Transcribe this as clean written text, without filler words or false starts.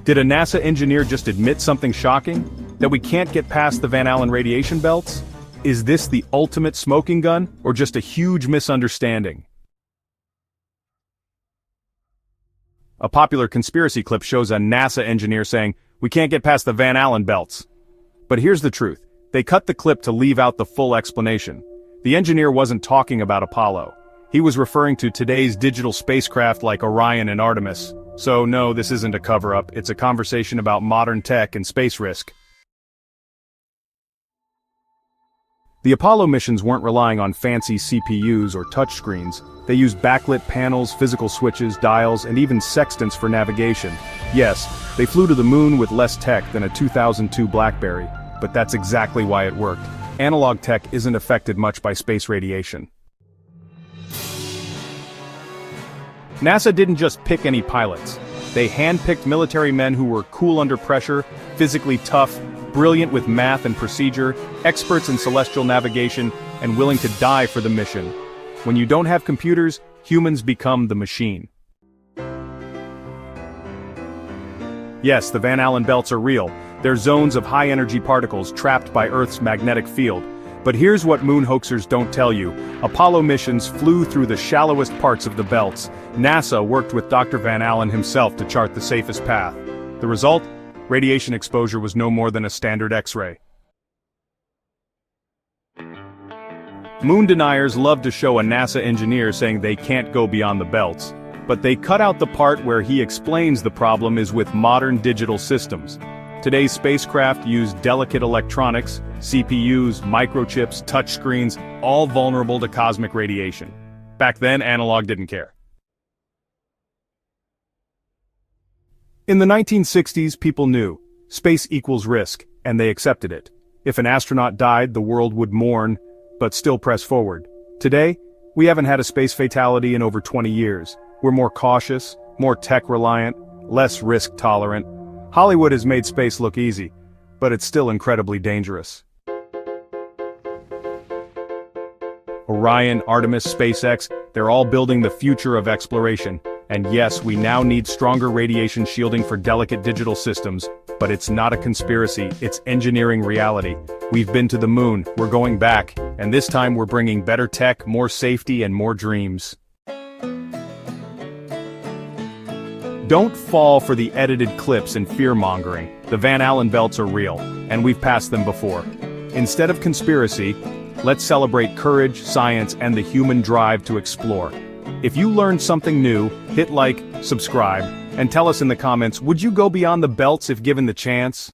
Did a NASA engineer just admit something shocking? That we can't get past the Van Allen radiation belts? Is this the ultimate smoking gun, or just a huge misunderstanding? A popular conspiracy clip shows a NASA engineer saying, "We can't get past the Van Allen belts." But here's the truth. They cut the clip to leave out the full explanation. The engineer wasn't talking about Apollo. He was referring to today's digital spacecraft like Orion and Artemis. So no, this isn't a cover-up, it's a conversation about modern tech and space risk. The Apollo missions weren't relying on fancy CPUs or touchscreens. They used backlit panels, physical switches, dials, and even sextants for navigation. Yes, they flew to the moon with less tech than a 2002 BlackBerry, but that's exactly why it worked. Analog tech isn't affected much by space radiation. NASA didn't just pick any pilots. They handpicked military men who were cool under pressure, physically tough, brilliant with math and procedure, experts in celestial navigation, and willing to die for the mission. When you don't have computers, humans become the machine. Yes, the Van Allen belts are real. They're zones of high-energy particles trapped by Earth's magnetic field. But here's what moon hoaxers don't tell you. Apollo missions flew through the shallowest parts of the belts. NASA worked with Dr. Van Allen himself to chart the safest path. The result? Radiation exposure was no more than a standard X-ray. Moon deniers love to show a NASA engineer saying they can't go beyond the belts. But they cut out the part where he explains the problem is with modern digital systems. Today's spacecraft use delicate electronics, CPUs, microchips, touchscreens, all vulnerable to cosmic radiation. Back then, analog didn't care. In the 1960s, people knew, space equals risk, and they accepted it. If an astronaut died, the world would mourn, but still press forward. Today, we haven't had a space fatality in over 20 years. We're more cautious, more tech-reliant, less risk-tolerant. Hollywood has made space look easy, but it's still incredibly dangerous. Orion, Artemis, SpaceX, they're all building the future of exploration. And yes, we now need stronger radiation shielding for delicate digital systems, but it's not a conspiracy, it's engineering reality. We've been to the moon, we're going back, and this time we're bringing better tech, more safety, and more dreams. Don't fall for the edited clips and fear-mongering. The Van Allen belts are real, and we've passed them before. Instead of conspiracy, let's celebrate courage, science, and the human drive to explore. If you learned something new, hit like, subscribe, and tell us in the comments, would you go beyond the belts if given the chance?